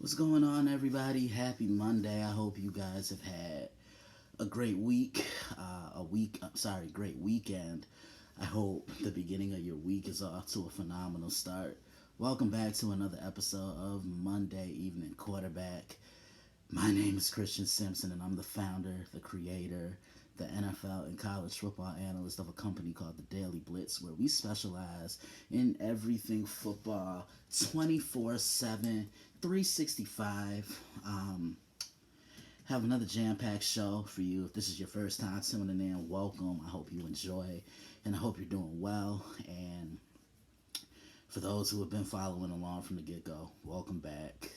What's going on, everybody? Happy Monday. I hope you guys have had a great week. Great weekend. I hope the beginning of your week is off to a phenomenal start. Welcome back to another episode of Monday Evening Quarterback. My name is Christian Simpson, and I'm the founder, the creator, the NFL and college football analyst of a company called The Daily Blitz, where we specialize in everything football 24/7, 365. Have another jam-packed show for you. If this is your first time tuning in, welcome. I hope you enjoy, and I hope you're doing well. And for those who have been following along from the get-go, welcome back.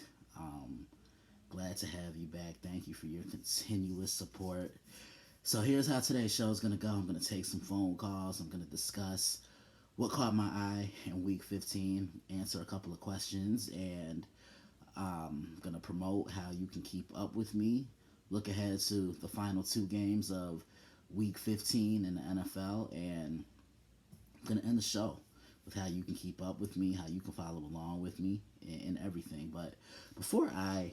Glad to have you back. Thank you for your continuous support. So here's how today's show is going to go. I'm going to take some phone calls. I'm going to discuss what caught my eye in week 15, answer a couple of questions, and I'm going to promote how you can keep up with me. Look ahead to the final two games of week 15 in the NFL, and I'm going to end the show with how you can keep up with me, how you can follow along with me, and everything. But before I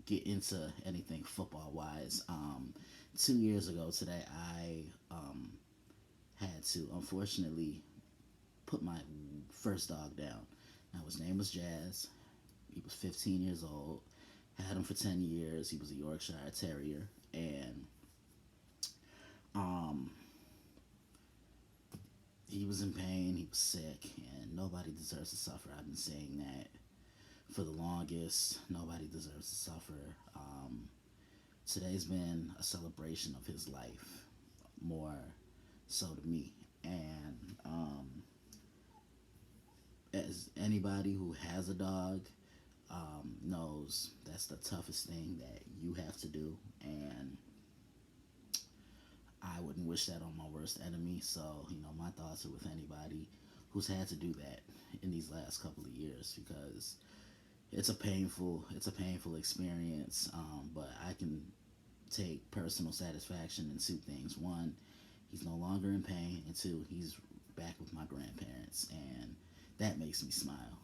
get into anything football wise, 2 years ago today, I had to unfortunately put my first dog down. Now, his name was Jazz. He was 15 years old. Had him for 10 years. He was a Yorkshire Terrier. And he was in pain. He was sick. And nobody deserves to suffer. I've been saying that for the longest. Nobody deserves to suffer. Today's been a celebration of his life, more so to me. And as anybody who has a dog knows, that's the toughest thing that you have to do. And I wouldn't wish that on my worst enemy. So, my thoughts are with anybody who's had to do that in these last couple of years, because it's a painful experience. But I can take personal satisfaction in two things. One, he's no longer in pain, and two, he's back with my grandparents, and that makes me smile.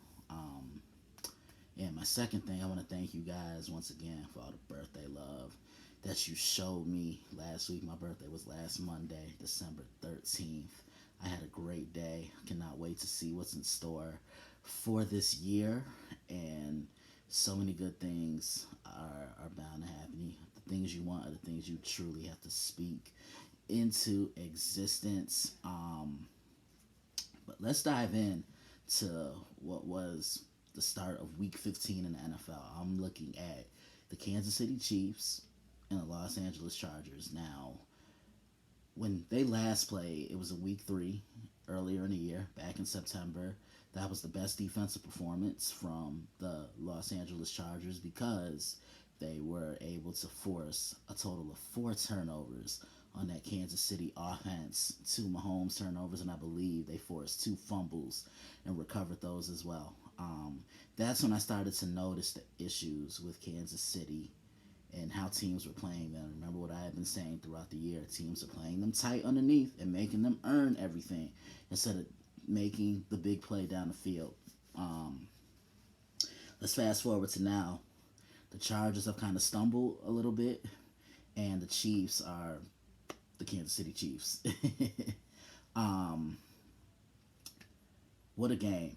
And my second thing, I want to thank you guys once again for all the birthday love that you showed me last week. My birthday was last Monday, December 13th. I had a great day. I cannot wait to see what's in store for this year, and so many good things are bound to happen. The things you want are the things you truly have to speak into existence. But let's dive in to what was the start of week 15 in the NFL. I'm looking at the Kansas City Chiefs and the Los Angeles Chargers. Now, when they last played, it was a week 3 earlier in the year, back in September. That was the best defensive performance from the Los Angeles Chargers, because they were able to force a total of 4 turnovers on that Kansas City offense, 2 Mahomes turnovers, and I believe they forced 2 fumbles and recovered those as well. That's when I started to notice the issues with Kansas City and how teams were playing them. Remember what I had been saying throughout the year. Teams are playing them tight underneath and making them earn everything instead of making the big play down the field. Let's fast forward to now. The Chargers have kind of stumbled a little bit, and the Chiefs are the Kansas City Chiefs. What a game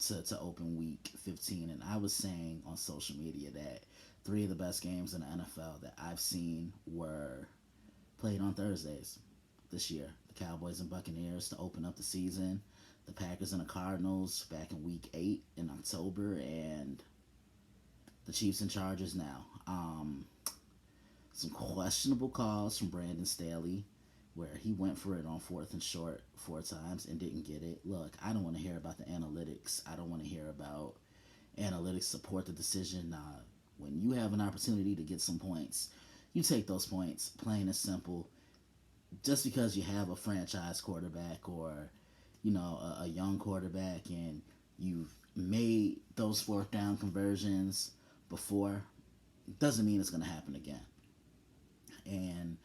to open week 15. And I was saying on social media that 3 of the best games in the NFL that I've seen were played on Thursdays this year. The Cowboys and Buccaneers to open up the season, the Packers and the Cardinals back in week 8 in October, and the Chiefs and Chargers now. Some questionable calls from Brandon Staley, where he went for it on 4th and short 4 times and didn't get it. Look, I don't want to hear about the analytics. I don't want to hear about analytics support the decision. When you have an opportunity to get some points, you take those points, plain and simple. Just because you have a franchise quarterback or, a young quarterback, and you've made those 4th down conversions before, doesn't mean it's going to happen again. And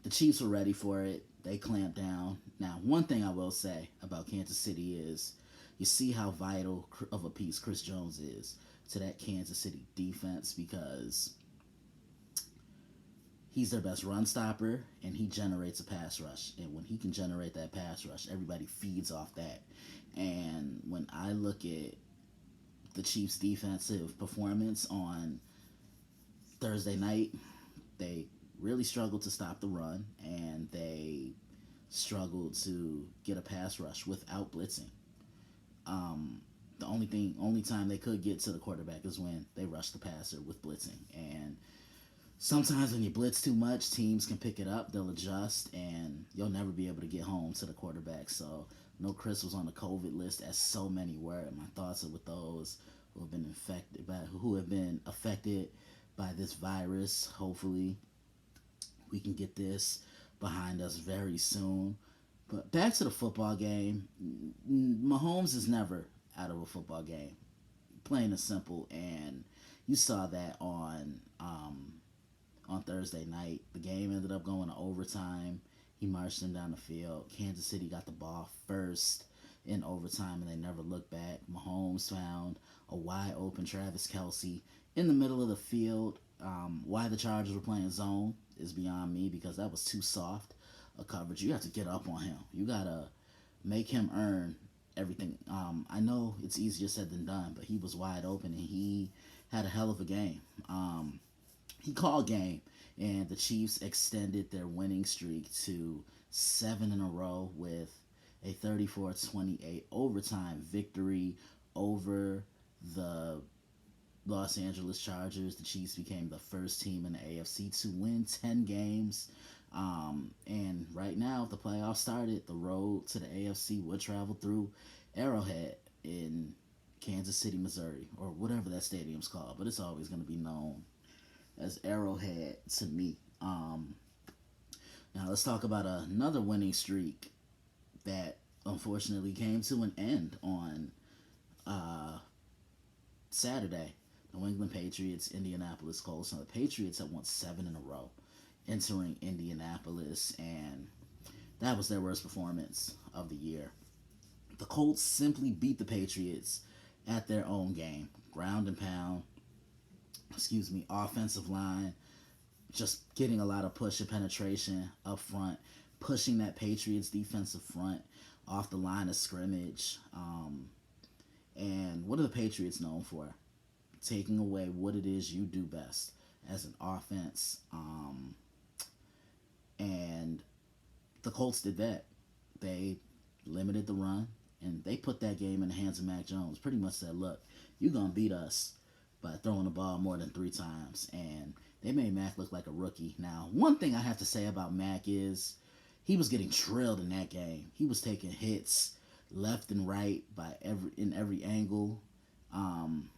the Chiefs were ready for it. They clamped down. Now, one thing I will say about Kansas City is you see how vital of a piece Chris Jones is. to that Kansas City defense because he's their best run stopper and he generates a pass rush. And when he can generate that pass rush, everybody feeds off that. And when I look at the Chiefs' defensive performance on Thursday night, they really struggled to stop the run and they struggled to get a pass rush without blitzing. The only time they could get to the quarterback is when they rush the passer with blitzing. And sometimes when you blitz too much, teams can pick it up, they'll adjust, and you'll never be able to get home to the quarterback. So, no, Chris was on the COVID list, as so many were. And my thoughts are with those who have been affected by this virus. Hopefully, we can get this behind us very soon. But back to the football game. Mahomes is never out of a football game, plain and simple. And you saw that on Thursday night. The game ended up going to overtime. He marched them down the field. Kansas City got the ball first in overtime, and they never looked back. Mahomes found a wide open Travis Kelce in the middle of the field. Why the Chargers were playing zone is beyond me because that was too soft a coverage. You have to get up on him. You got to make him earn everything. I know it's easier said than done, but he was wide open, and he had a hell of a game. He called game, and the Chiefs extended their winning streak to 7 in a row with a 34-28 overtime victory over the Los Angeles Chargers. The Chiefs became the first team in the AFC to win 10 games. And right now, if the playoffs started, the road to the AFC would travel through Arrowhead in Kansas City, Missouri, or whatever that stadium's called, but it's always going to be known as Arrowhead to me. Now let's talk about another winning streak that unfortunately came to an end on Saturday. New England Patriots, Indianapolis Colts. Now the Patriots have won 7 in a row entering Indianapolis, and that was their worst performance of the year. The Colts simply beat the Patriots at their own game. Ground and pound, offensive line, just getting a lot of push and penetration up front, pushing that Patriots defensive front off the line of scrimmage. And what are the Patriots known for? Taking away what it is you do best as an offense. And the Colts did that. They limited the run, and they put that game in the hands of Mac Jones. Pretty much said, look, you're going to beat us by throwing the ball more than 3 times. And they made Mac look like a rookie. Now, one thing I have to say about Mac is he was getting trilled in that game. He was taking hits left and right in every angle. And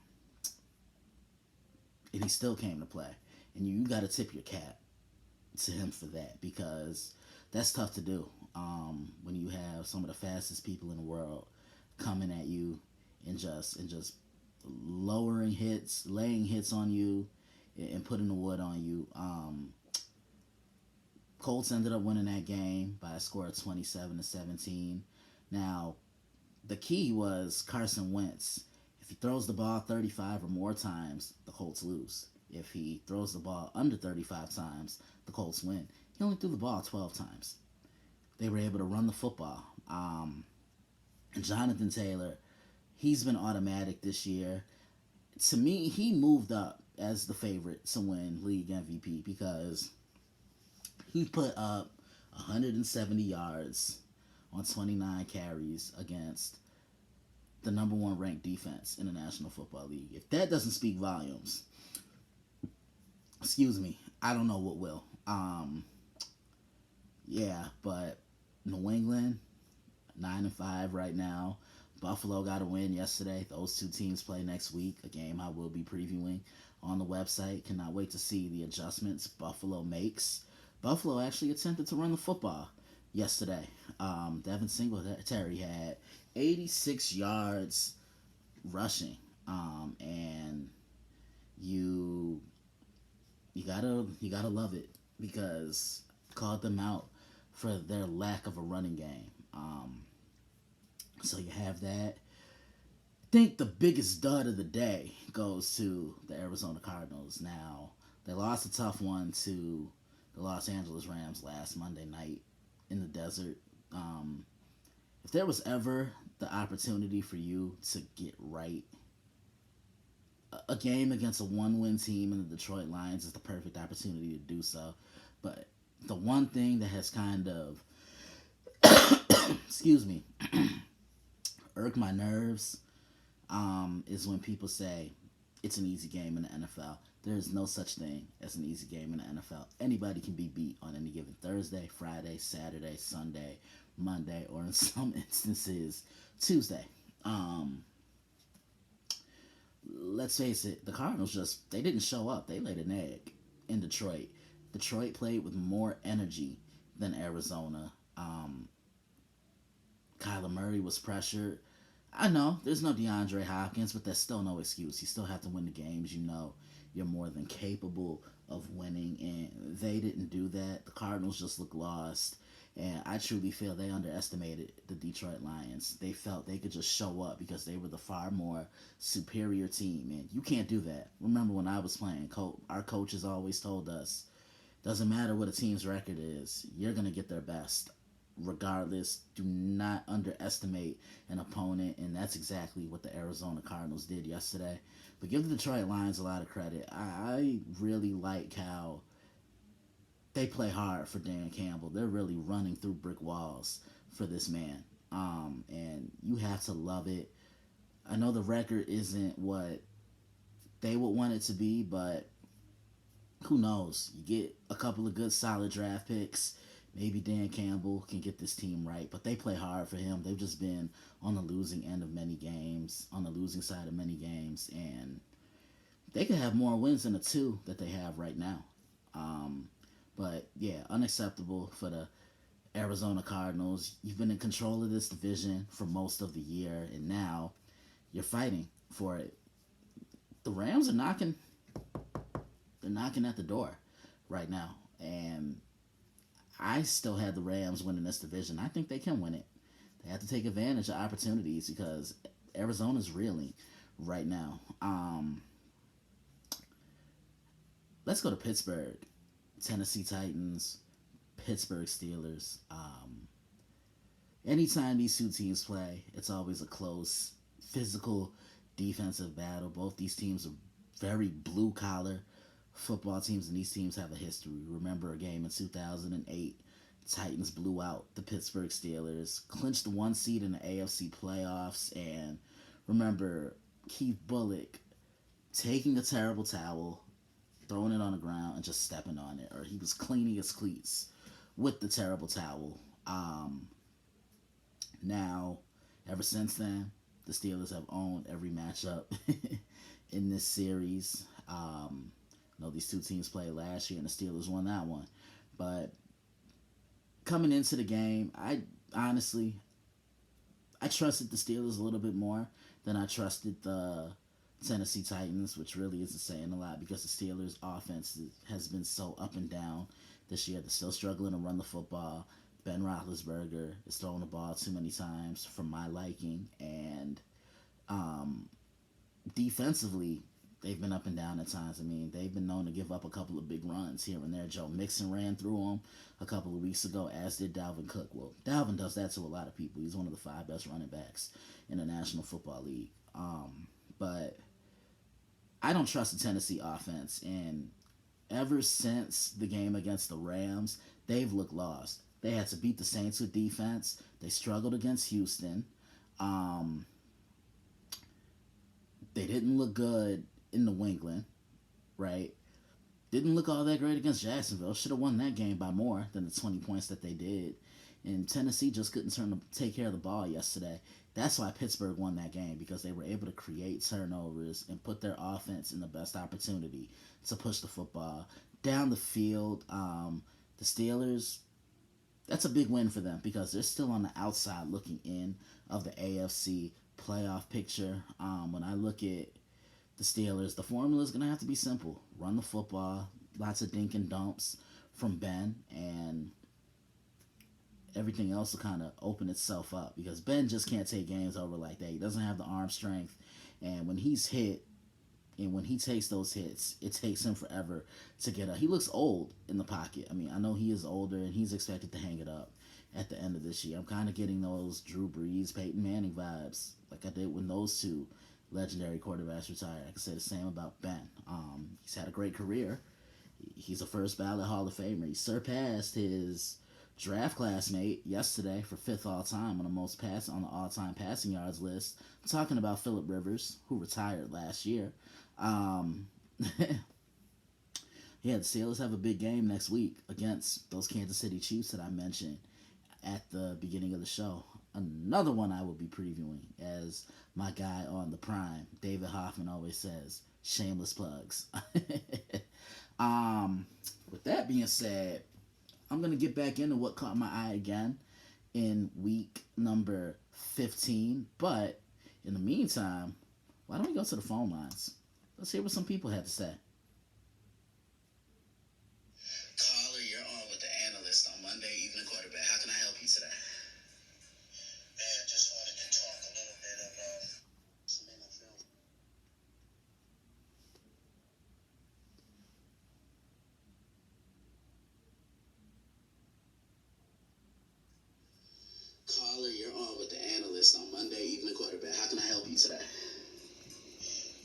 he still came to play. And you got to tip your cap to him for that, because that's tough to do when you have some of the fastest people in the world coming at you and just laying hits on you and putting the wood on you. Colts ended up winning that game by a score of 27-17. Now, the key was Carson Wentz. If he throws the ball 35 or more times, the Colts lose. If he throws the ball under 35 times, the Colts win. He only threw the ball 12 times. They were able to run the football. And Jonathan Taylor, he's been automatic this year. To me, he moved up as the favorite to win league MVP because he put up 170 yards on 29 carries against the number 1 ranked defense in the National Football League. If that doesn't speak volumes, I don't know what will. But New England, 9-5 right now. Buffalo got a win yesterday. Those 2 teams play next week, a game I will be previewing on the website. Cannot wait to see the adjustments Buffalo makes. Buffalo actually attempted to run the football yesterday. Devin Singletary had 86 yards rushing. And you gotta love it, because called them out for their lack of a running game. So you have that. think the biggest dud of the day goes to the Arizona Cardinals. Now, they lost a tough one to the Los Angeles Rams last Monday night in the desert. Um, if there was ever the opportunity for you to get right, a game against a one-win team in the Detroit Lions is the perfect opportunity to do so. But the one thing that has kind of, excuse me, irked my nerves is when people say it's an easy game in the NFL. There is no such thing as an easy game in the NFL. Anybody can be beat on any given Thursday, Friday, Saturday, Sunday, Monday, or in some instances, Tuesday. Let's face it, the Cardinals they didn't show up. They laid an egg in Detroit. Detroit played with more energy than Arizona. Kyler Murray was pressured. I know there's no DeAndre Hopkins, but that's still no excuse. You still have to win the games. You know you're more than capable of winning, and they didn't do that. The Cardinals just looked lost, and I truly feel they underestimated the Detroit Lions. They felt they could just show up because they were the far more superior team, and you can't do that. Remember when I was playing, our coaches always told us, doesn't matter what a team's record is, you're going to get their best. Regardless, do not underestimate an opponent, and that's exactly what the Arizona Cardinals did yesterday. But give the Detroit Lions a lot of credit. I really like how they play hard for Dan Campbell. They're really running through brick walls for this man, and you have to love it. I know the record isn't what they would want it to be, but who knows? You get a couple of good solid draft picks. Maybe Dan Campbell can get this team right, but they play hard for him. They've just been on the losing end of many games, on the losing side of many games, and they could have more wins than the two that they have right now. But yeah, unacceptable for the Arizona Cardinals. You've been in control of this division for most of the year, and now you're fighting for it. The Rams are knocking. They're knocking at the door right now, and I still have the Rams winning this division. I think they can win it. They have to take advantage of opportunities because Arizona's reeling right now. Let's go to Pittsburgh. Tennessee Titans, Pittsburgh Steelers. Anytime these two teams play, it's always a close, physical, defensive battle. Both these teams are very blue-collar football teams, and these teams have a history. Remember a game in 2008, Titans blew out the Pittsburgh Steelers, clinched the 1 seed in the AFC playoffs, and remember Keith Bullock taking a terrible towel, throwing it on the ground, and just stepping on it, or he was cleaning his cleats with the terrible towel. Now, ever since then, the Steelers have owned every matchup in this series. These two teams played last year, and the Steelers won that one. But coming into the game, I trusted the Steelers a little bit more than I trusted the Tennessee Titans, which really isn't saying a lot because the Steelers' offense has been so up and down this year. They're still struggling to run the football. Ben Roethlisberger is throwing the ball too many times for my liking, and defensively, they've been up and down at times. I mean, they've been known to give up a couple of big runs here and there. Joe Mixon ran through them a couple of weeks ago, as did Dalvin Cook. Well, Dalvin does that to a lot of people. He's one of the 5 best running backs in the National Football League. But I don't trust the Tennessee offense, and ever since the game against the Rams, they've looked lost. They had to beat the Saints with defense. They struggled against Houston. They didn't look good in New England, right? Didn't look all that great against Jacksonville. Should have won that game by more than the 20 points that they did. And Tennessee just couldn't take care of the ball yesterday. That's why Pittsburgh won that game, because they were able to create turnovers and put their offense in the best opportunity to push the football down the field. The Steelers, that's a big win for them because they're still on the outside looking in of the AFC playoff picture. When I look at the Steelers, the formula is going to have to be simple. Run the football, lots of dink and dumps from Ben, and everything else will kind of open itself up because Ben just can't take games over like that. He doesn't have the arm strength, and when he's hit and when he takes those hits, it takes him forever to get up. He looks old in the pocket. I mean, I know he is older and he's expected to hang it up at the end of this year. I'm kind of getting those Drew Brees, Peyton Manning vibes like I did when those two legendary quarterbacks retired. I can say the same about Ben. He's had a great career. He's a first ballot Hall of Famer. He surpassed his draft classmate yesterday for fifth all time on the all time passing yards list. I'm talking about Phillip Rivers, who retired last year. Yeah, the Steelers have a big game next week against those Kansas City Chiefs that I mentioned at the beginning of the show. Another one I will be previewing, as my guy on the Prime, David Hoffman, always says, shameless plugs. With that being said, I'm going to get back into what caught my eye again in week number 15. But in the meantime, why don't we go to the phone lines? Let's hear what some people had to say. Caller, you're on with the analyst on Monday Evening Quarterback. How can I help you today? Man, I just wanted to talk a little bit about some NFL. Caller, you're on with the analyst on Monday Evening Quarterback. How can I help you today?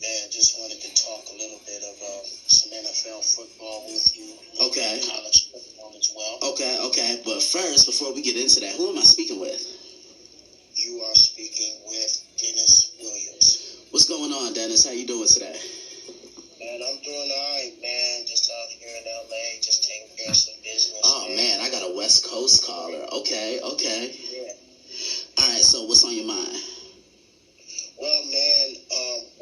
Man, just wanted to talk a little bit about some NFL football with you. Okay. College football as well. Okay. But first, before we get into that, who am I speaking with? You are speaking with Dennis Williams. What's going on, Dennis? How you doing today? Man, I'm doing all right, man. Just out here in LA, just taking care of some business. Oh, man, I got a West Coast caller. Okay. Yeah. All right, so what's on your mind? Well, man,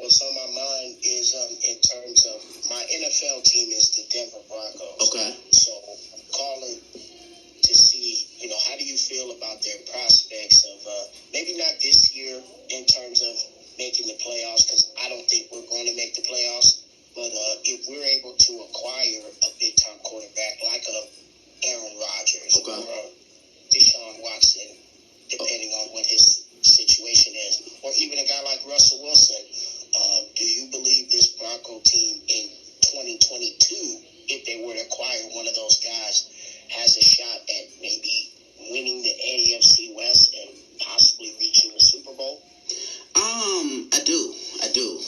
what's on my mind is in terms of my NFL team is the Denver Broncos. Okay. So I'm calling to see, how do you feel about their prospects of maybe not this year in terms of making the playoffs, because I don't think we're going to make the playoffs, but if we're able to acquire a big-time quarterback like a Aaron Rodgers or Deshaun Watson, depending on what his situation is, or even a guy like Russell Wilson, do you believe this Bronco team in 2022, if they were to acquire one of those guys, has a shot at maybe winning the AFC West and possibly reaching the Super Bowl? I do.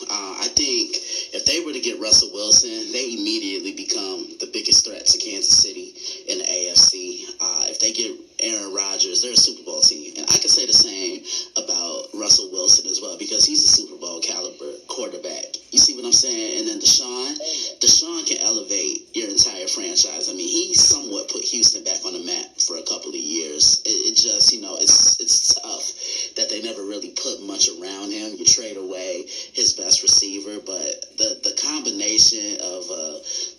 I think if they were to get Russell Wilson, they immediately become the biggest threat to Kansas City in the AFC. If they get Aaron Rodgers, they're a Super Bowl team. And I can say the same about Russell Wilson as well, because he's a Super Bowl caliber quarterback. You see what I'm saying? And then Deshaun can elevate your entire franchise. I mean, he somewhat put Houston back on the map for a couple of years. It just, it's tough that they never really put much around him. You trade away his best receiver, but the combination of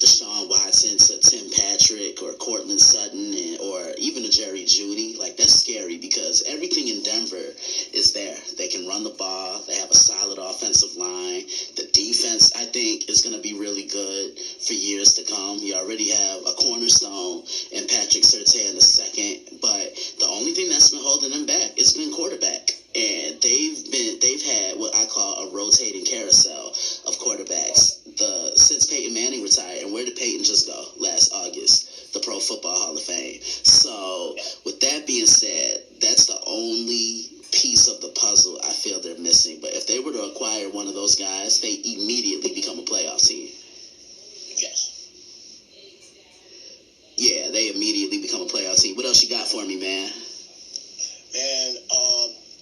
Deshaun Watson to Tim Patrick or Cortland Sutton or even a Jerry Jeudy, like, that's scary because everything in Denver is there. They can run the ball. They have a solid offensive line. The defense, I think, is going to be really good for years to come. You already have a cornerstone in Patrick Surtain II, but the only thing that's been holding them back has been quarterback. And they've had what I call a rotating carousel of quarterbacks. Since Peyton Manning retired, and where did Peyton just go last August? The Pro Football Hall of Fame. So with that being said, that's the only piece of the puzzle I feel they're missing. But if they were to acquire one of those guys, they immediately become a playoff team. Yes. Yeah, they immediately become a playoff team. What else you got for me, man? Man,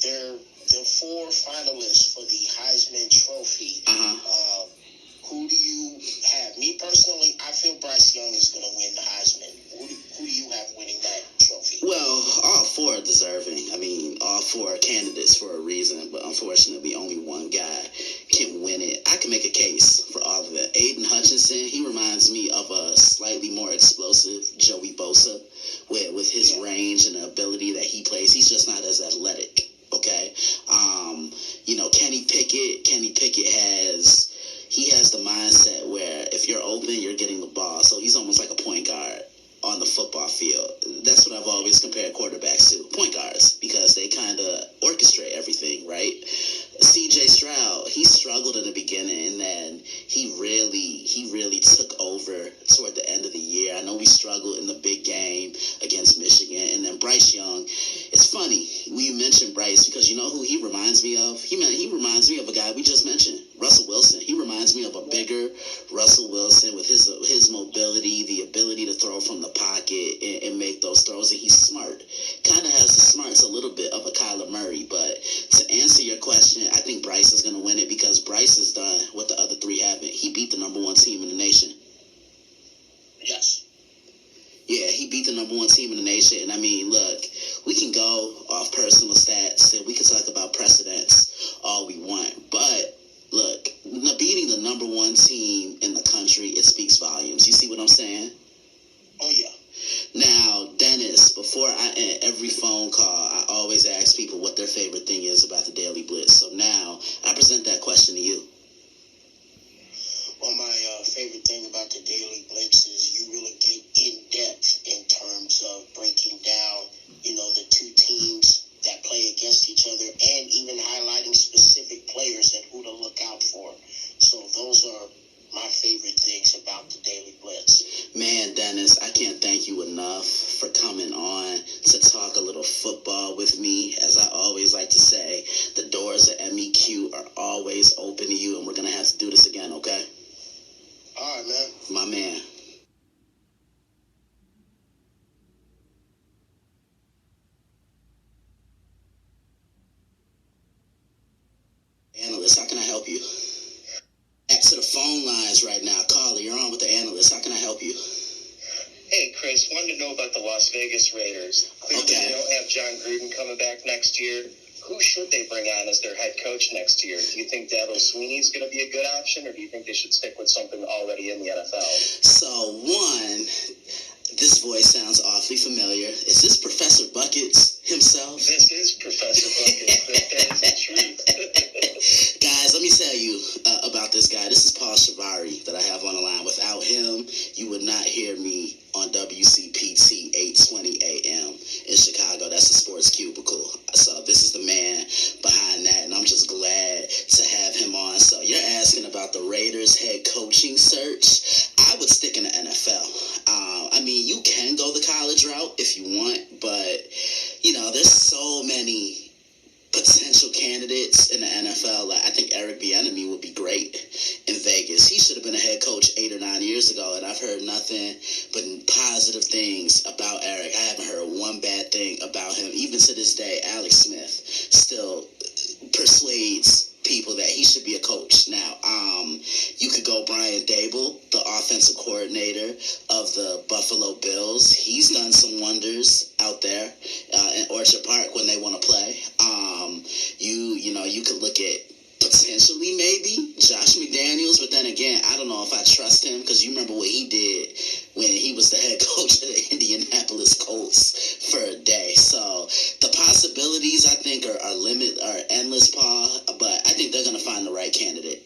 they're four finalists for the Heisman Trophy. Who do you have? Me personally, I feel Bryce Young is going to win the Heisman. Who do you have winning that trophy? Well, all four are deserving. I mean, all four are candidates for a reason, but unfortunately, only one guy can win it. I can make a case for all of it. Aiden Hutchinson, he reminds me of a slightly more explosive Joey Bosa with his range and the ability that he plays. He's just not as athletic. Okay. Kenny Pickett has the mindset where if you're open, you're getting the ball. So he's almost like a point guard on the football field. That's what I've always compared quarterbacks to, point guards, because they kind of orchestrate everything, right? C.J. Stroud, he struggled in the beginning, and then he really took over toward the end of the year. I know we struggled in the big game against Michigan, and then Bryce Young. It's funny we mentioned Bryce because you know who he reminds me of? He reminds me of a guy we just mentioned, Russell Wilson. He reminds me of a bigger Russell Wilson with his mobility, the ability to throw from the pocket and make those throws, and he's smart. Kind of has the smarts a little bit of a Kyler Murray, but to answer your question, I think Bryce is going to win it because Bryce has done what the other three haven't. He beat the number one team in the nation. Yes. Yeah, he beat the number one team in the nation. And I mean, look, we can go off personal stats and we can talk about precedents all we want. But look, beating the number one team in the country, it speaks volumes. You see what I'm saying? Oh, yeah. Now, Dennis, before I end every phone call, I always ask people what their favorite thing is about the Daily Blitz. So now I present that question to you. Well, my favorite thing about the Daily Blitz is you really get in depth in terms of breaking down, the two teams that play against each other and even highlighting specific players and who to look out for. So those are my favorite things about the Daily Blitz. Man, Dennis, I can't thank you enough for coming on to talk a little football with me. As I always like to say, the doors of MEQ are always open to you, and we're going to have to do this again, okay? All right, man. My man. Analyst, how can I help you? Back to the phone lines right now. Caller, you're on with the analyst. How can I help you? Hey, Chris, wanted to know about the Las Vegas Raiders. Clearly, They don't have John Gruden coming back next year. Who should they bring on as their head coach next year? Do you think Dabo Sweeney's going to be a good option, or do you think they should stick with something already in the NFL? So, one, this voice sounds awfully familiar. Is this Professor Buckets himself? This is Professor Buckets. That is the truth. Guys, let me tell you about this guy. This is Paul Shivari that I have on the line. Without him, you would not hear me on WCPT 820 AM in Chicago. That's a sports cubicle. So this is the man behind that, and I'm just glad to have him on. So you're asking about the Raiders head coaching search. I would stick in the NFL. I mean, you can go the college route if you want, but, there's so many potential candidates in the NFL. Like, I think Eric Bieniemy would be great in Vegas. He should have been a head coach 8 or 9 years ago, and I've heard nothing but positive things about Eric. I haven't heard one bad thing about him. Even to this day, Alex Smith still persuades people that he should be a coach. Now, you could go Brian Dable, the offensive coordinator of the Buffalo Bills. He's done some wonders out there in Orchard Park when they want to play. You could look at potentially maybe Josh McDaniels, but then again, I don't know if I trust him because you remember what he did when he was the head coach of the Indianapolis Colts for a day. So the possibilities, I think, are endless, Paul, but I think they're going to find the right candidate.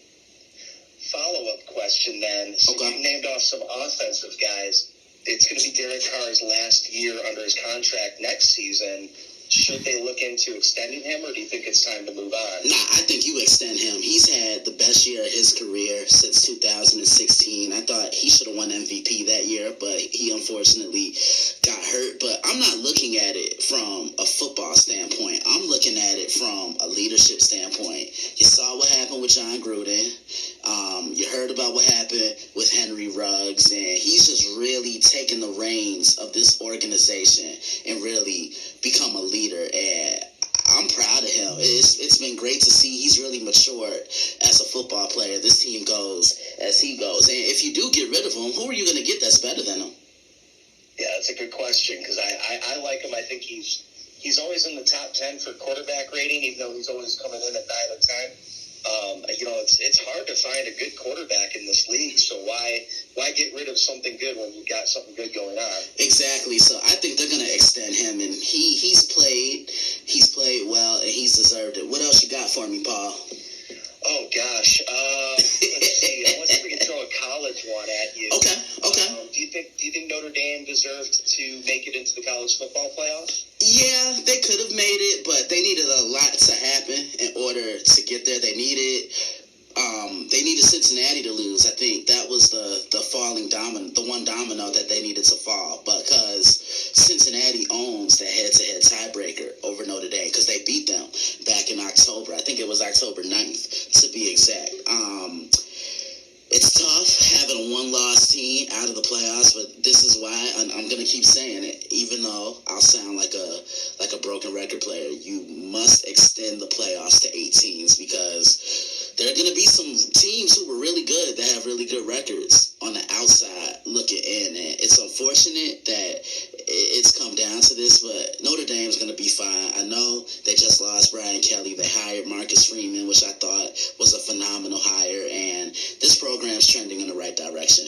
Follow-up question then. So okay. You named off some offensive guys. It's going to be Derek Carr's last year under his contract next season. Should they look into extending him, or do you think it's time to move on? Nah, I think you extend him. He's had the best year of his career since 2016. I thought he should have won MVP that year, but he unfortunately got hurt. But I'm not looking at it from a football standpoint. I'm looking at it from a leadership standpoint. You saw what happened with John Gruden. You heard about what happened with Henry Ruggs, and he's just really taken the reins of this organization and really become a leader. And I'm proud of him. It's been great to see he's really matured as a football player. This team goes as he goes. And if you do get rid of him, who are you going to get that's better than him? Yeah, that's a good question because I like him. I think he's always in the top 10 for quarterback rating, even though he's always coming in at 9 or 10. It's hard to find a good quarterback in this league, so why get rid of something good when you've got something good going on? Exactly. So I think they're going to extend him, and he's played well, and he's deserved it. What else you got for me, Paul? Oh gosh, let's see. Let's see if we can throw a college one at you. Okay. Do you think Notre Dame Dame deserved to make it into the college football playoffs? Yeah, they could have made it, but they needed a lot to happen in order to get there. They needed Cincinnati to lose. I think that was the falling domino, the one domino that they needed to fall, because Cincinnati owns the head-to-head tiebreaker over Notre Dame because they beat them back in October. I think it was October 9th, to be exact. It's tough having a one-loss team out of the playoffs, but this is why I'm going to keep saying it. Even though I'll sound like a broken record player, you must extend the playoffs to 8 teams, because there are going to be some teams who were really good that have really good records on the outside looking in. And it's unfortunate that it's come down to this, but Notre Dame's going to be fine. I know they just lost Brian Kelly. They hired Marcus Freeman, which I thought was a phenomenal hire, and this program's trending in the right direction.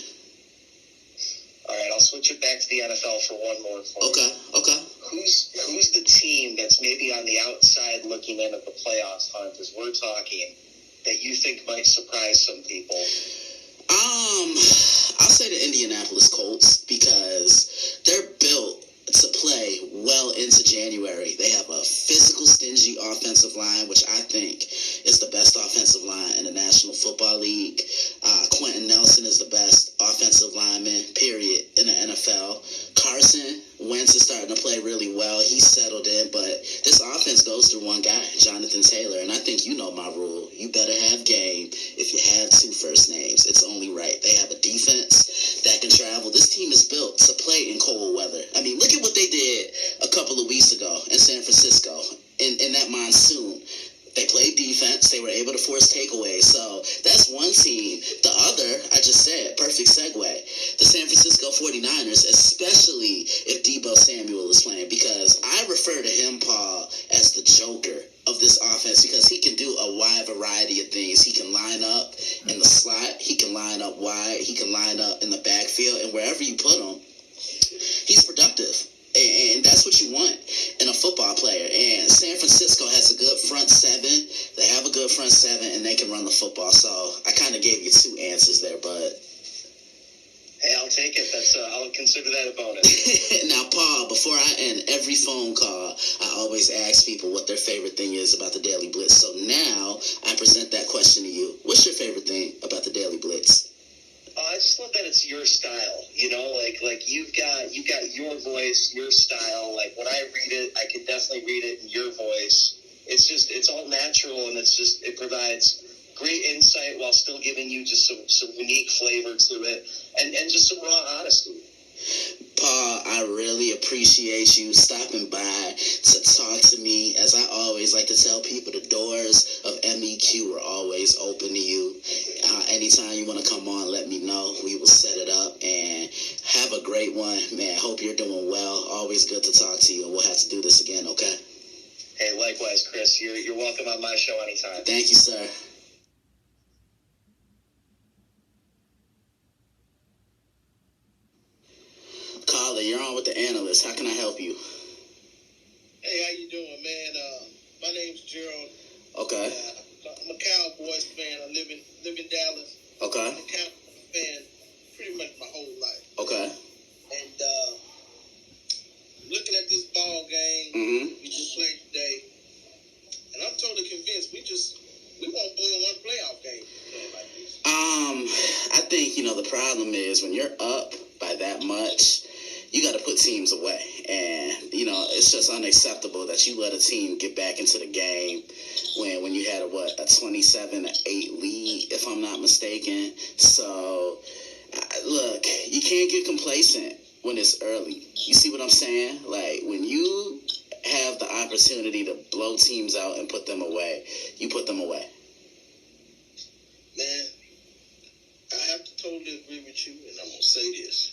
All right, I'll switch it back to the NFL for one more. Okay. Who's the team that's maybe on the outside looking in at the playoffs hunt, as we're talking, that you think might surprise some people? I'll say the Indianapolis Colts, because they're built to play well into January. They have a physical, stingy offensive line, which I think is the best offensive line in the National Football League. Quentin Nelson is the best offensive lineman, period, in the NFL. Carson Wentz is starting to play really well. He's settled in, but this offense goes through one guy, Jonathan Taylor, and I think you know my rule. You better have game if you have 2 first names. It's only right. They have a defense that can travel. This team is built to play in cold weather. I mean, look at what they did a couple of weeks ago in San Francisco in that monsoon. They played defense. They were able to force takeaways. So that's one team. The other, I just said, perfect segue, the San Francisco 49ers, especially if Deebo Samuel is playing, because I refer to him, Paul, as the Joker of this offense, because he can do a wide variety of things. He can line up in the slot. He can line up wide. He can line up in the backfield. And wherever you put him, he's productive. And that's what you want in a football player. And San Francisco has a good front 7. They have a good front 7, and they can run the football. So I kind of gave you 2 answers there, bud. Hey, I'll take it. I'll consider that a bonus. Now, Paul, before I end every phone call, I always ask people what their favorite thing is about the Daily Blitz. So now I present that question to you. What's your favorite thing about the Daily Blitz? I just love that it's your style, like you've got your voice, your style. Like when I read it, I can definitely read it in your voice. It's all natural, and it provides great insight while still giving you just some unique flavor to it, and just some raw honesty. Paul, I really appreciate you stopping by to talk to me. As I always like to tell people, the doors of MEQ are always open to you. Anytime you want to come on, let me know. We will set it up, and have a great one. Man, hope you're doing well. Always good to talk to you, and we'll have to do this again, okay? Hey, likewise, Chris. You're welcome on my show anytime. Thank you, sir. Caller, you're on with the analyst. How can I help you? Hey, how you doing, man? My name's Gerald. Okay. I'm a Cowboys fan. I live in Dallas. Okay. I'm a Cowboys fan pretty much my whole life. Okay. And looking at this ball game we just played today, and I'm totally convinced we won't win one playoff game like this. I think, the problem is when you're up by that much, you got to put teams away. And, it's just unacceptable that you let a team get back into the game when you had a 27-8 lead, if I'm not mistaken. So, look, you can't get complacent when it's early. You see what I'm saying? Like, when you have the opportunity to blow teams out and put them away, you put them away. Man, I have to totally agree with you, and I'm going to say this.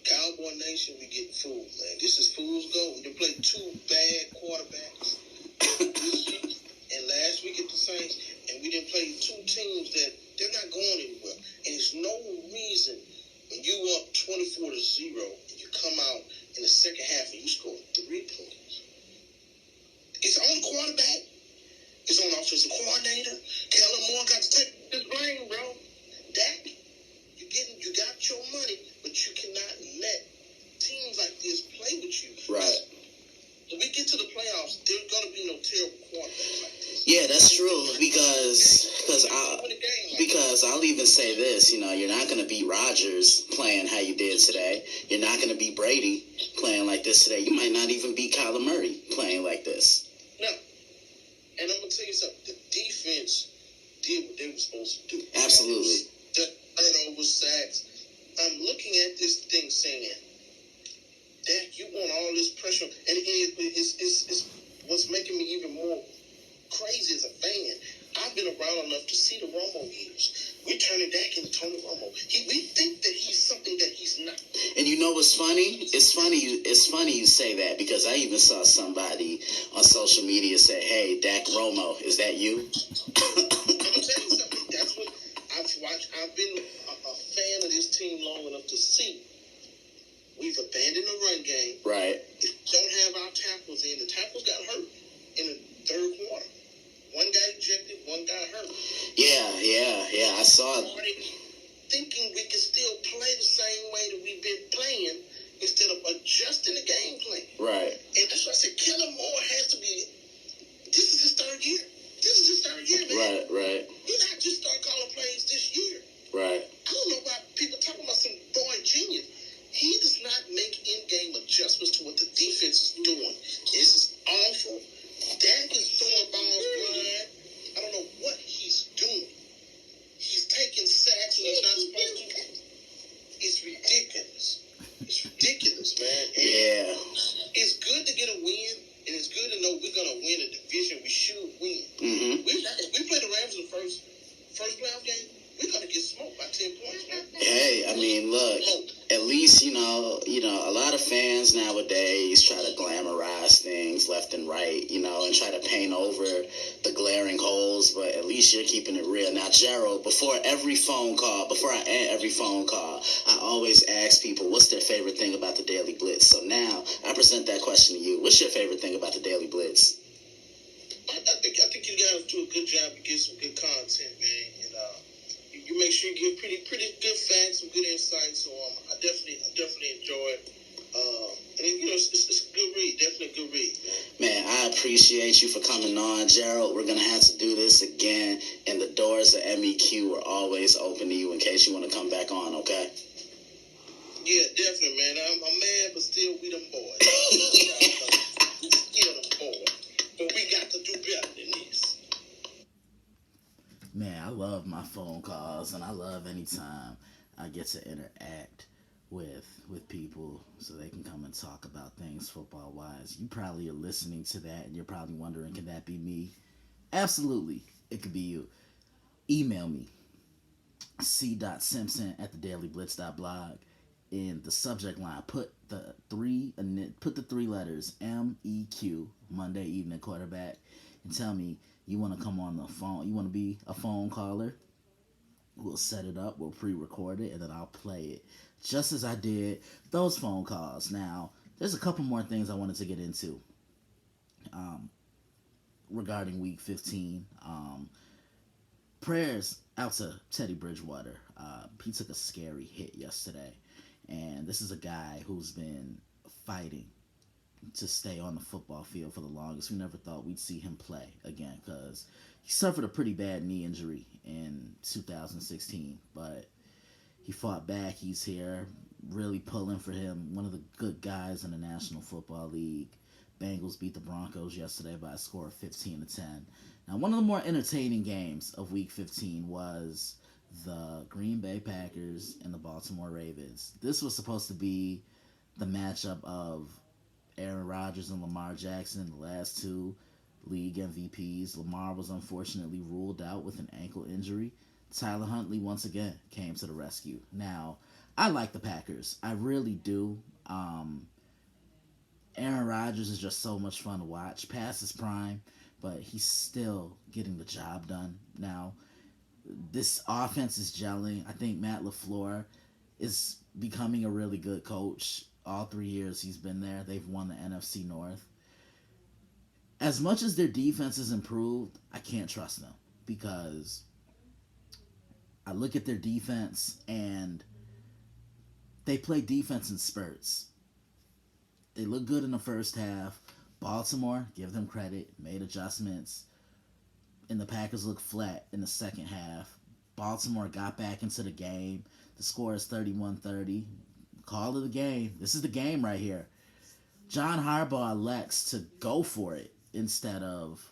Cowboy Nation, we getting fooled, man. This is fool's gold. They played 2 bad quarterbacks this week and last week at the Saints, and we didn't play 2 teams that they're not going anywhere. And there's no reason when you up 24-0 and you come out in the second half and you score 3 points. It's on the quarterback. It's on the offensive coordinator. Kellen Moore got to take this blame, bro. Dak, you got your money, but you can say this, you're not going to beat Rodgers playing how you did today. You're not going to beat Brady playing like this today. You might not even beat Kyler Murray playing like this. No. And I'm going to tell you something. The defense did what they were supposed to do. Absolutely. The turnover, sacks. I'm looking at this thing saying, Dak, you want all this pressure. And it's what's making me even more crazy as a fan. I've been around enough to see the Romo years. We're turning Dak into Tony Romo. We think that he's something that he's not. And you know what's funny? It's funny you say that, because I even saw somebody on social media say, "Hey, Dak Romo, is that you?" I'm gonna tell you something. That's what I've watched. I've been a fan of this team long enough to see. We've abandoned the run game. Right. Don't have our tackles in. The tackles got hurt in the third quarter. One guy ejected, one guy hurt. Yeah. I saw it. Thinking we can still play the same way that we've been playing instead of adjusting the game plan. Right. And that's why I said Kellen Moore has to be. This is his third year. Man. Right. He's not just start calling plays this year. Right. I don't know why people talking about some boy genius. He does not make in-game adjustments to what the defense is doing. This is awful. Dak is throwing balls blind. I don't know what he's doing. He's taking sacks when he's not supposed to. It's ridiculous, man. And Yeah. it's good to get a win, and it's good to know we're gonna win a division. We should win. Mm-hmm. We play the Rams in the first playoff game. We're gonna get smoked by 10 points. Hey, I mean, look. At least, a lot of fans nowadays try to glamorize things left and right, and try to paint over the glaring holes, but at least you're keeping it real. Now, Gerald, before I end every phone call, I always ask people what's their favorite thing about the Daily Blitz. So now, I present that question to you. What's your favorite thing about the Daily Blitz? I think you guys do a good job to get some good content, man. And you make sure you give pretty good facts, some good insights. So I definitely enjoy it. And it's a good read, definitely a good read. Man, I appreciate you for coming on, Gerald. We're gonna have to do this again, and the doors of MEQ are always open to you in case you want to come back on. Okay? Yeah, definitely, man. I'm mad, but still we them boys. Still them boys. But we got to do better than this. Man, I love my phone calls, and I love anytime I get to interact with people so they can come and talk about things football wise. You probably are listening to that and you're probably wondering, can that be me? Absolutely, it could be you. Email me, c.simpson@thedailyblitz.blog. In the subject line, put the three letters MEQ, Monday Evening Quarterback, and tell me you want to come on the phone. You want to be a phone caller? We'll set it up. We'll pre-record it, and then I'll play it just as I did those phone calls. Now, there's a couple more things I wanted to get into regarding Week 15. Prayers out to Teddy Bridgewater. He took a scary hit yesterday. And this is a guy who's been fighting to stay on the football field for the longest. We never thought we'd see him play again because he suffered a pretty bad knee injury in 2016. But he fought back. He's here, really pulling for him. One of the good guys in the National Football League. Bengals beat the Broncos yesterday by a score of 15-10. Now, one of the more entertaining games of Week 15 was the Green Bay Packers and the Baltimore Ravens. This was supposed to be the matchup of Aaron Rodgers and Lamar Jackson, the last two league MVPs. Lamar was unfortunately ruled out with an ankle injury. Tyler Huntley once again came to the rescue. Now, I like the Packers. I really do. Aaron Rodgers is just so much fun to watch. Past his prime, but he's still getting the job done now. This offense is gelling. I think Matt LaFleur is becoming a really good coach. All 3 years he's been there, they've won the NFC North. As much as their defense has improved, I can't trust them because I look at their defense and they play defense in spurts. They look good in the first half. Baltimore, give them credit, made adjustments. And the Packers look flat in the second half. Baltimore got back into the game. The score is 31-30. Call of the game. This is the game right here. John Harbaugh elects to go for it instead of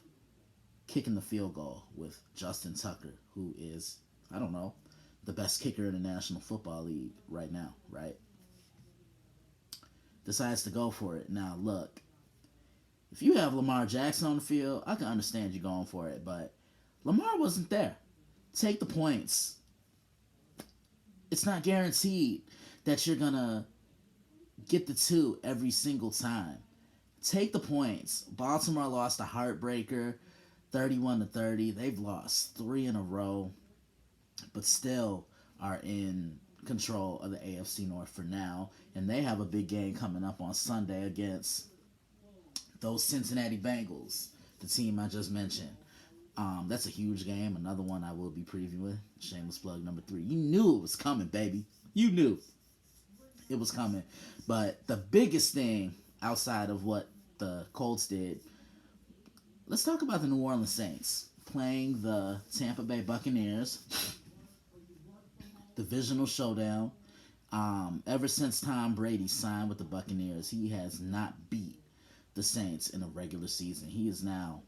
kicking the field goal with Justin Tucker, who is, I don't know, the best kicker in the National Football League right now, right? Decides to go for it. Now, look, if you have Lamar Jackson on the field, I can understand you going for it, but Lamar wasn't there. Take the points. It's not guaranteed that you're going to get the 2 every single time. Take the points. Baltimore lost a heartbreaker, 31-30. They've lost 3 in a row, but still are in control of the AFC North for now. And they have a big game coming up on Sunday against those Cincinnati Bengals, the team I just mentioned. That's a huge game. Another one I will be previewing. Shameless plug number 3. You knew it was coming, baby. You knew it was coming. But the biggest thing outside of what the Colts did, let's talk about the New Orleans Saints playing the Tampa Bay Buccaneers. Divisional showdown. Ever since Tom Brady signed with the Buccaneers, he has not beat the Saints in a regular season. He is now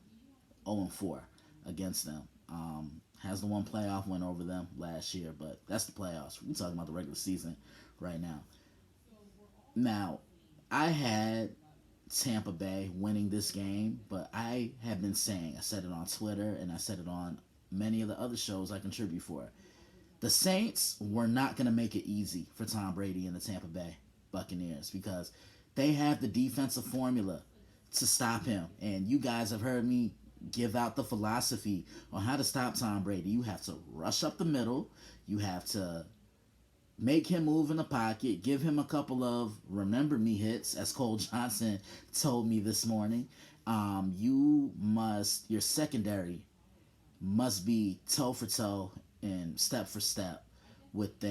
0-4 against them. Has the one playoff win over them last year, but that's the playoffs. We're talking about the regular season right now. Now, I had Tampa Bay winning this game, but I have been saying, I said it on Twitter and I said it on many of the other shows I contribute for. The Saints were not going to make it easy for Tom Brady and the Tampa Bay Buccaneers because they have the defensive formula to stop him. And you guys have heard me give out the philosophy on how to stop Tom Brady. You have to rush up the middle. You have to make him move in the pocket. Give him a couple of remember me hits, as Cole Johnson told me this morning. Your secondary must be toe for toe and step for step with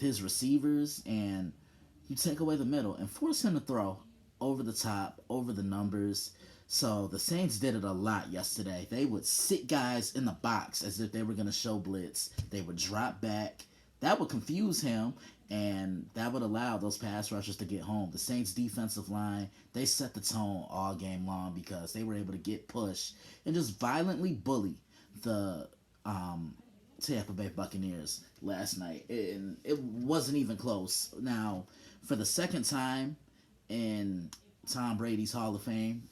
his receivers, and you take away the middle and force him to throw over the top, over the numbers. So the Saints did it a lot yesterday. They would sit guys in the box as if they were going to show blitz. They would drop back. That would confuse him, and that would allow those pass rushers to get home. The Saints' defensive line, they set the tone all game long because they were able to get pushed and just violently bully the Tampa Bay Buccaneers last night. And it wasn't even close. Now, for the second time in Tom Brady's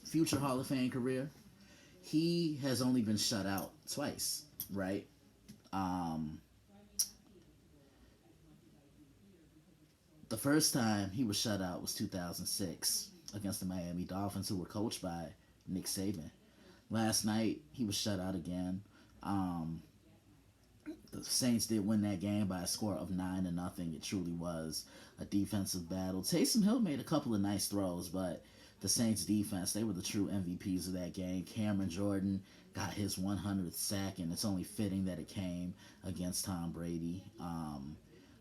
future Hall of Fame career, he has only been shut out twice, right? The first time he was shut out was 2006 against the Miami Dolphins, who were coached by Nick Saban. Last night, he was shut out again. The Saints did win that game by a score of 9-0. It truly was a defensive battle. Taysom Hill made a couple of nice throws, but the Saints defense, they were the true MVPs of that game. Cameron Jordan got his 100th sack, and it's only fitting that it came against Tom Brady.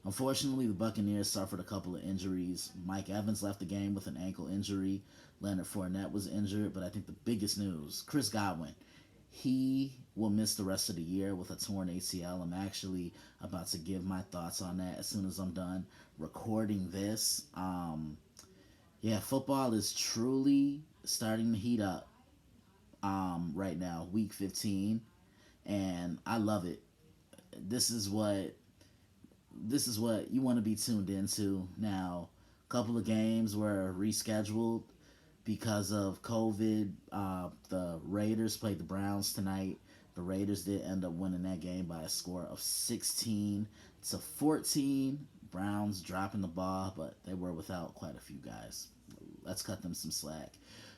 Unfortunately, the Buccaneers suffered a couple of injuries. Mike Evans left the game with an ankle injury. Leonard Fournette was injured, but I think the biggest news, Chris Godwin, he will miss the rest of the year with a torn ACL. I'm actually about to give my thoughts on that as soon as I'm done recording this. Football is truly starting to heat up right now, week 15, and I love it. This is what you want to be tuned into. Now, a couple of games were rescheduled because of COVID. The Raiders played the Browns tonight. The Raiders did end up winning that game by a score of 16-14. Browns dropping the ball, but they were without quite a few guys. Let's cut them some slack.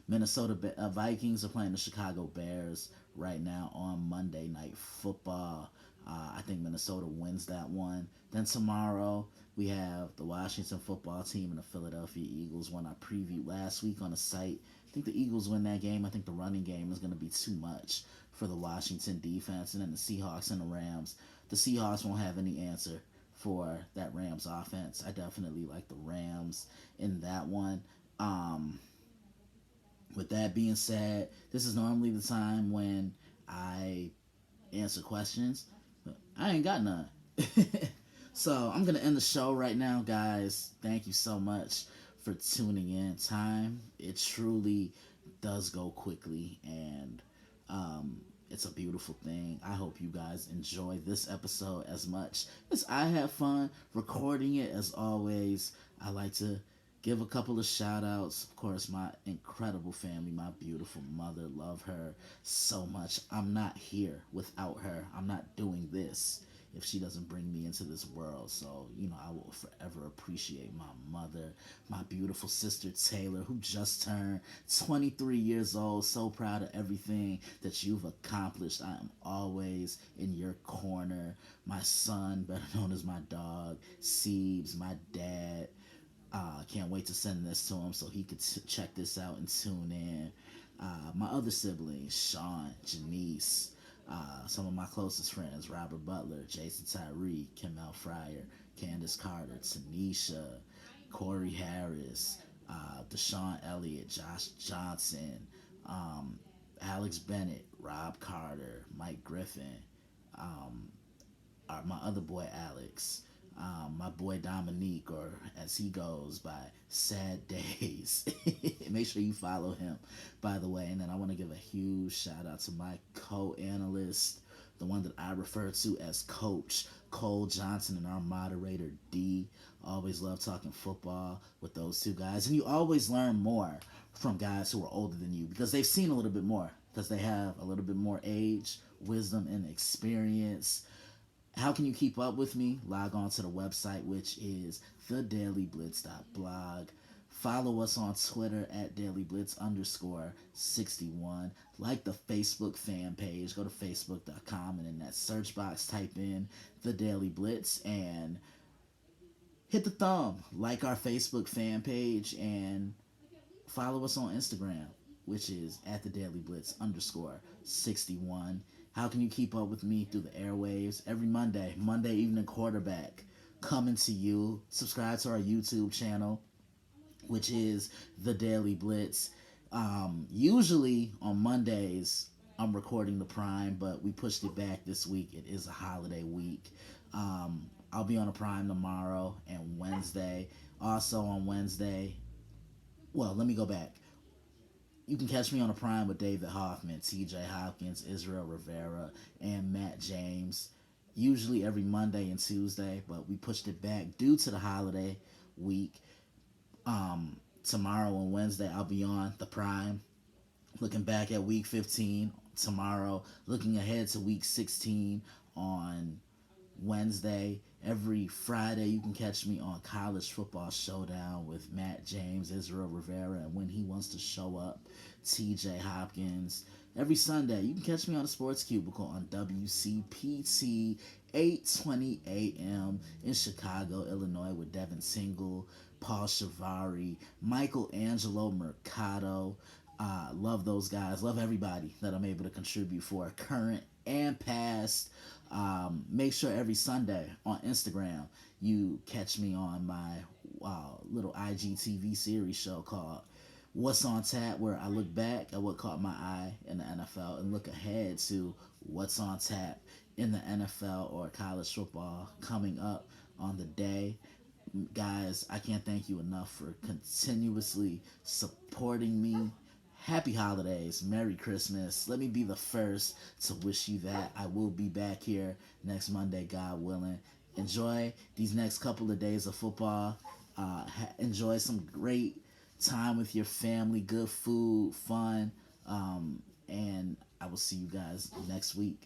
Minnesota Vikings are playing the Chicago Bears right now on Monday Night Football. I think Minnesota wins that one. Then tomorrow, we have the Washington football team and the Philadelphia Eagles, one I previewed last week on the site. I think the Eagles win that game. I think the running game is going to be too much for the Washington defense. And then the Seahawks and the Rams. The Seahawks won't have any answer for that Rams offense. I definitely like the Rams in that one. With that being said, this is normally the time when I answer questions. I ain't got none. So I'm gonna end the show right now, guys. Thank you so much for tuning in. Time, it truly does go quickly, and um, it's a beautiful thing. I hope you guys enjoy this episode as much as I have fun recording it. As always, I like to give a couple of shout outs. Of course, my incredible family, my beautiful mother, love her so much. I'm not here without her. I'm not doing this if she doesn't bring me into this world. So, I will forever appreciate my mother, my beautiful sister Taylor, who just turned 23 years old. So proud of everything that you've accomplished. I am always in your corner. My son, better known as my dog, Siebes, my dad. Can't wait to send this to him so he could check this out and tune in. My other siblings, Sean, Janice, some of my closest friends, Robert Butler, Jason Tyree, Kimmel Fryer, Candace Carter, Tanisha, Corey Harris, Deshaun Elliott, Josh Johnson, um, Alex Bennett, Rob Carter, Mike Griffin, um, my other boy Alex, my boy Dominique, or as he goes by, Sad Days. Make sure you follow him, by the way. And then I want to give a huge shout out to my co-analyst, the one that I refer to as Coach Cole Johnson, and our moderator D. Always love talking football with those two guys, and you always learn more from guys who are older than you because they've seen a little bit more, because they have a little bit more age, wisdom, and experience. How can you keep up with me? Log on to the website, which is thedailyblitz.blog. Follow us on Twitter at dailyblitz_61. Like the Facebook fan page. Go to facebook.com and in that search box type in The Daily Blitz and hit the thumb. Like our Facebook fan page and follow us on Instagram, which is at the Daily Blitz _61. How can you keep up with me through the airwaves? Every Monday evening quarterback coming to you. Subscribe to our YouTube channel, which is the Daily Blitz. Usually on Mondays, I'm recording the Prime, but we pushed it back this week. It is a holiday week. I'll be on a Prime tomorrow and Wednesday. Also on Wednesday, well, let me go back. You can catch me on a Prime with David Hoffman, TJ Hopkins, Israel Rivera, and Matt James. Usually every Monday and Tuesday, but we pushed it back due to the holiday week. Tomorrow and Wednesday, I'll be on the Prime, looking back at week 15 tomorrow, looking ahead to week 16 on Wednesday. Every Friday, you can catch me on College Football Showdown with Matt James, Israel Rivera, and when he wants to show up, TJ Hopkins. Every Sunday, you can catch me on the Sports Cubicle on WCPT 8:20 a.m. in Chicago, Illinois, with Devin Single, Paul Shavari, Michael Angelo Mercado. Love those guys. Love everybody that I'm able to contribute for, current and past. Make sure every Sunday on Instagram you catch me on my little IGTV series show called What's on Tap, where I look back at what caught my eye in the NFL and look ahead to what's on tap in the NFL or college football coming up on the day. Guys, I can't thank you enough for continuously supporting me. Happy holidays, Merry Christmas. Let me be the first to wish you that. I will be back here next Monday, God willing. Enjoy these next couple of days of football. Enjoy some great time with your family, good food, fun, and I will see you guys next week.